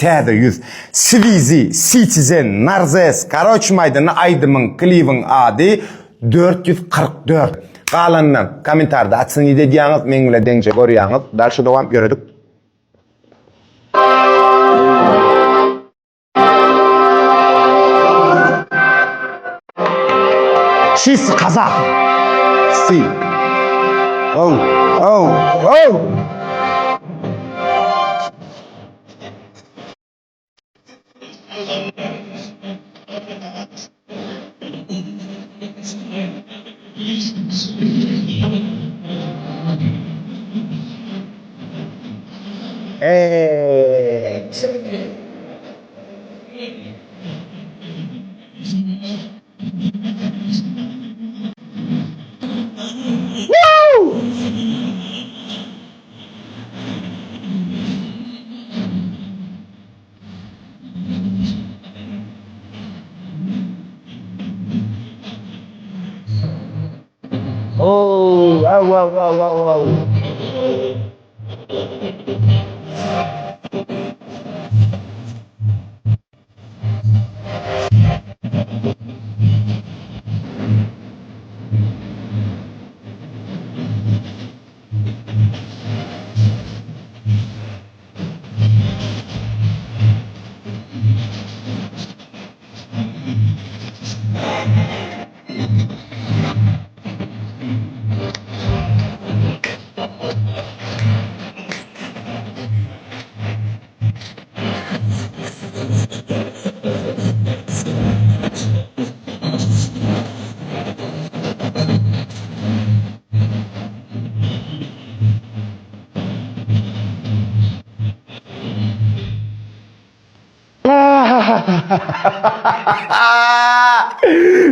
Täze yüz. Svizi, Citizen, Narzes, Karoç Maydını, Aydımın, Klivin adi 444. Qalandan komentarda atsın ide diýäňiz, meňle deňje görýäňiz. Dalşy dowam göredik. Şis Kazak. Si. Oh, oh, oh. Oh, wow, wow, wow, wow, wow.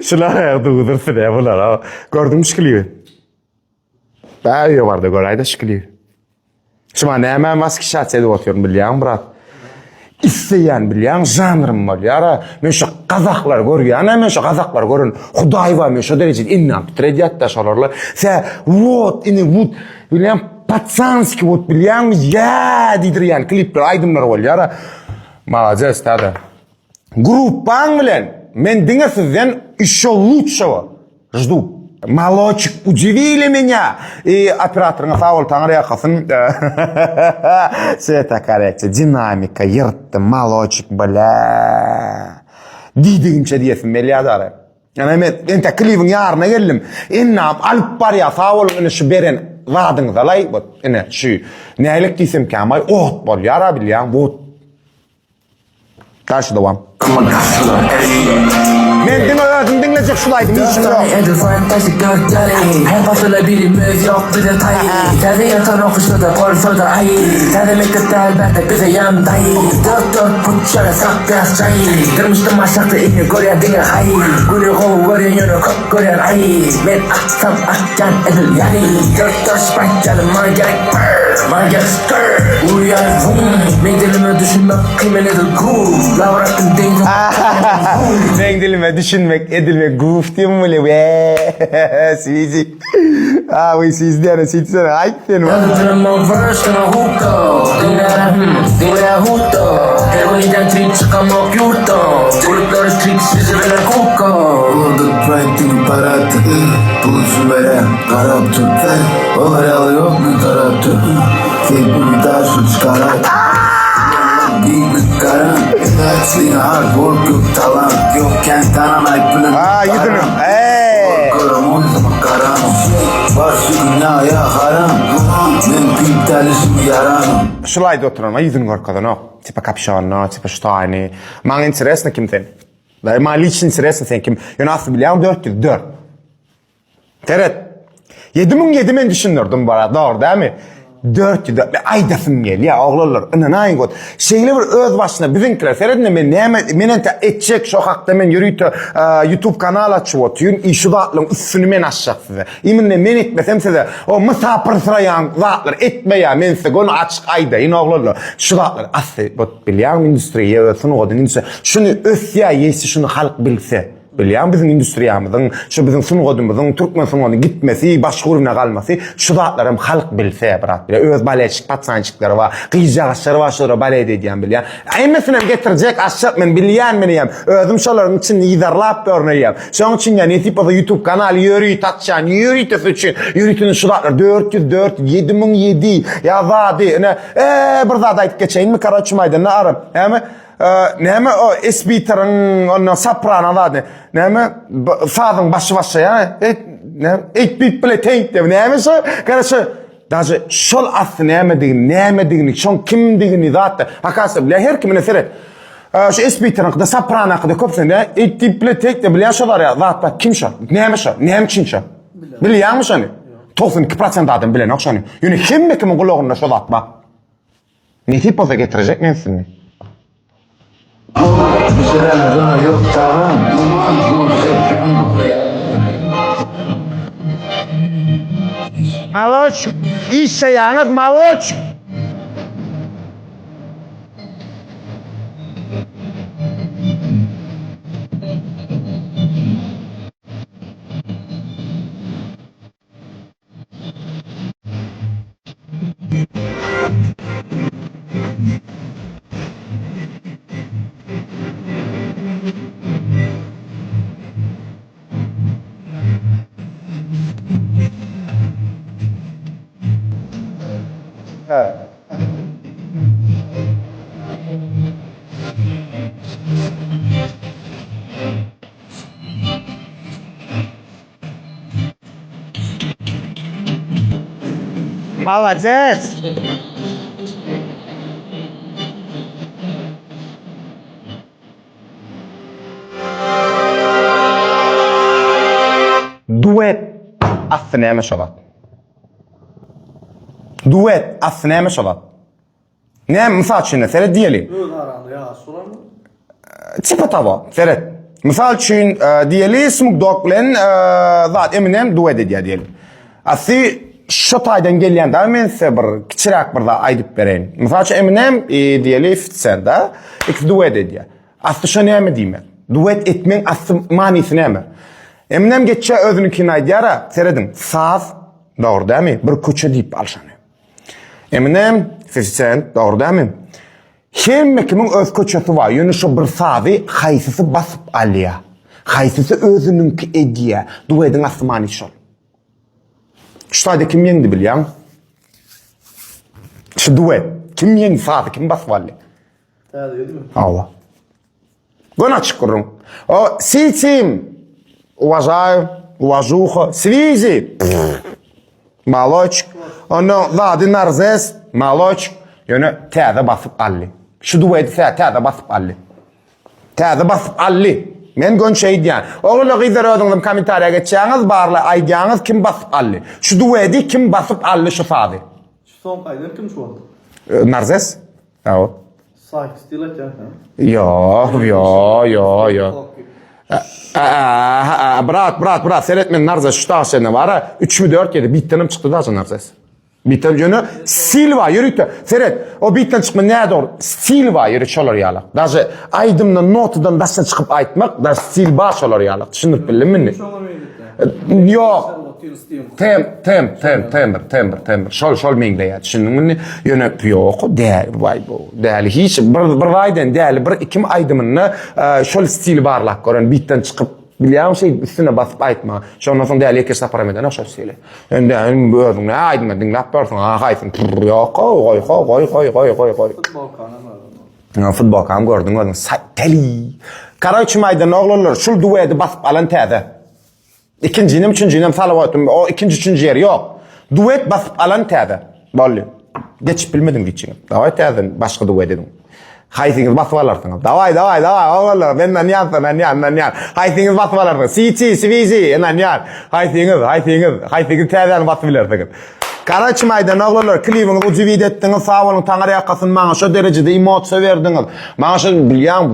Şular ayakta sıraya bunlar. Gördün mü şıkılıyor? Ben vardı görayda şıkılıyor. Şuma ne hemen maske şahs edip oturuyorum biliyorum brat. İsteyen biliyorum janrım var ya. Men şu Kazaklar görüyor. Men şu Kazaklar görün. Huday var men şu derecede innan. Tradiyat da şalarlar. Sen вот ini biliyorum patsanski вот biliyorum ya didir yani klipler aydınlar var ya. Молодец, tada. Группаң bilen men diňe sizden ещё лучшего жду. Молодчик, удивили меня. И операторыңа сау таңыр яқасын. Света коррекция, динамика, йыртты, молодчик, бля. Дидигинче diyesin meliadare. Yani men ente klibin yarına geldim. Innam alıp bar ya sağ olun şu beren vadınız alay. Bot ene şu neylik diysem kamay ot bol yara bilyan bot. Karşı devam. Men dinleyecek şulaydım. Fantastik gökleri her basıla birimiz yok bir detay. Taze yatan okuşta da porsoda ay. Taze mektepte elbette bize yan dayı. Dört put şöyle sak biraz çay. Kırmıştım aşağıda inni görüyen dine hay. Gülü kolu görüyen yönü kop görüyen ay. Men aksam akcan edil yani. Dört spike canım bana gerek bana gerek skr. Uyar vum. Men dilime düşünmek kıymen edil groove. Lavrattın dengi. Men dilime düşünmek edilmek goof diye mi böyle be? Sizi. Bu sizlere sizlere ait benim. Yazıcının verse kana hukka. Dinle hutta. Heroin'den trip çıkamak yurtta. Kulüpleri trip sizi veren kukka. Orada pride paratı. Pulsu veren karap tüpler. Oralı yok mu taraf tüp. Tek bir daha şu çıkarat. Bir karan. Sling hard work yok talant. Yokken tanımayıp bilen. Yudunum. Korkuyorum o zaman karan. Başı dünyaya haram. Ben piptalism yaranım. Şulayda oturan, yudunum korkadan o. Tipa kapşonno, tipa ştayni. Man interesna kim sen? Man liç interesna sen kim? Yunası biliyorum 404. Teret. 7.000 düşünürdüm bana doğru değil mi? 404 aydasım gel ya oğlanlar inanan god şeyler öz başına bizimkiler seyredin men ente etçek sokakta men yürüyüp YouTube kanal açıp oturuyorum işi dağıtlığın üstünü men aşacak size iminle men etmesem size o misafir sırayan dağıtlar etme ya men size onu açık aydayın oğlanlar şu dağıtlar aslı biliyorum endüstriye ölsün o da şunu ösya yesi şunu halk bilse Bilýän bizim industriyamyzyň, şu bizim sunugadymyzyň, türkmen sunugadynyň gitmesi, başga uruna galmasy, şu zatlar hem halk bilse birat. Öz baleçik patsançyklary bar, gyýjagaçlary bar, şolara bale edýän bilýän. Emmesine getirjek aşşap men bilýän meniyem. Özüm şolaryň için ýydarlap görnýär. Şoň üçin ýa-ni tipada YouTube kanaly ýöri tatçan, ýöri üçün, ýöritini şu zatlar 404 7007 ýa-da ene bir zat aýdyp geçeýinmi karaçymaýda narym. Hem näme o Espiter'ın ondan soprano da näme sadyň başy ya ek bip bile tenk de näme şo karşı daje şol asly näme digini şon kim digini zat hakasy bile her kimine seret şu Espiter'ın da soprano da köpsene ek bip bile tenk de bilýän şolar ya zat kim şo näme için şo bilýänmi şonu 92% adam bilen okşany ýöne kimin gulagyna şo zat ba ne tipoza getirecek mensini Maloç, işe yanık maloç. Evet. Молодец! Duet aslı neymiş olat? Duet aslı neymiş olat? Ne misal için seyret diyelim. Tipa tava seyret. Misal için diyelim Snoop Dogg bilen zat Eminem duet ediyor diyelim. Aslı şu taydan gelýän da men size bir kiçirak bir da aýdyp bereň. Misal için Eminem diyelim 50 Cent'da iki duet ediyor. Aslı şu näme diýmek? Duet etmeň aslı manysy näme? Eminem geçe özününkini aýdýara, seredin. Saz, dogry dämi? Bir köçe diýip alşany. Eminem 50 Cent, dogry dämi? Hemme kimin öz köçesi bar. Ýöne şu bir sazy haýsysy basyp alýar. Haýsysy özününki edýär. Duetiň asly manysy şol. Şu taýda kim ýeňdi bilýän? Şu duet. Kim ýeňdi sazy, kim basyp alýar? Täze ýedi mi? Allah. Gona çykurun. O sitim. Уважаю, уважуха, свизи. Молочек. Onu zadi narzes, молочек. Ýöne täze basyp ally. Şu dueti täze basyp ally. Täze basyp ally. Men gönçe aýdýan. Oňla gyzar özüňiz kommentariýa geçýäňiz, barly aýdýaňyz kim basyp ally. Şu dueti kim basyp ally şu sady. Şu son aýdan kim şu? Narzes? Ýa. Saýk stil etýär. Yo. Brat, seyretmen Narzes şu taşene var. 3-4 yedi. Bittenim çıktı da Narzes. Bitten yönü Silva yürütü. Seyret. O bitten çıkma ne doğru? Silva yürü çalar yala. Daje aydımdan notadan başa çıkıp aytmak da Silva çalar yala. Düşünüp bildin mi? Yok. Tember. Şol mengde ya. Düşündün mü? Yöne yok. Değerli vay bu. Değerli hiç. Bir vayden değerli. Bir ikim aydımını şol stil barlak gören. Bitten çıkıp bilýän şey üstüne basyp aýtma. Şondan soň däli ekes parameden şol sile. Ende özüň ne aýdma dinläp bersin. Haýsyn. Yok. Goy. Futbol kam gördüň özüň. Teli. Karaçy maýdan oglanlar şol duwedy basyp alan täze. İkinciyim, üçüncüyüm salavatım. O ikinci, üçüncü yer yok. Duet basıp alan täze. Bolly. Geçip bilmedim geçeyim. Davay täze başga duet edim. Haýsyňyz basıp alarsınız. Davay. Oğlanlar benden yan. Haýsyňyz basıp alarsınız. Swizi, enan yan. Haýsyňyz täzeni basıp bilersiniz. Karaçy maýdan oğlanlar klibiňizi uji video etdiňiz, sağ bolun, taňar ýakasyň maňa şu derejede emosiýa berdiňiz. Maňa şu bilýän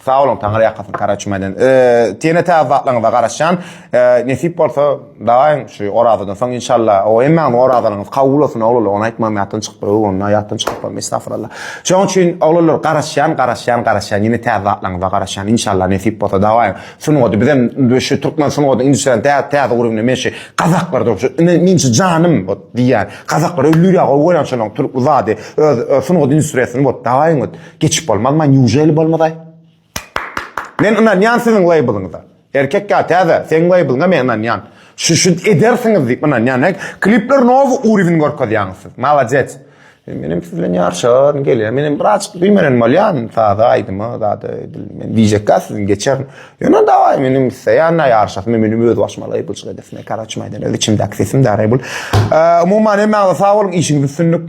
Sağ olun, Tanrı yakasın karaçmadan. Tiyene tazatlarınıza garaşan, nesip bolsa daim şu orazadan soň inşallah o emmäň orazalarınız kabul olsun olur. Onu aytmam ýatdan çykyp, onu ýatdan çykyp, estağfurullah. Şoň üçin olur garaşan, ýene tazatlarınıza garaşan inşallah nesip bolsa daim. Sunuwady bizem şu Türkmen sunuwady indüstriyel täze urumny meşe Kazaklar şu minçi canım bot diýär. Kazaklar ölýär, o ýançynyň Türk zady öz sunuwady indüstriýasyny bot daim geçip bolmaz, men ýujaly bolmaday. Men onan ýan siziň labelyňyzda. Erkekkä täze, sen labelyňa men onan ýan. Şu edersiňiz diýip onan ýan. Klipler nowy urwin görkezýärsiz. Malajet. Menim sizle ýarşan gelýär. Menim biraz bilmenen malyan taýda aýdymy, zady men diýjekkä sizin geçer. Ýöne daway menim seýanna ýarşak, menim öz başma label çykyp edesine karaçmaýdan. Öz içimde aksesim däre bul. Umumyň emma sağ bolun, işiňiz üstünlük.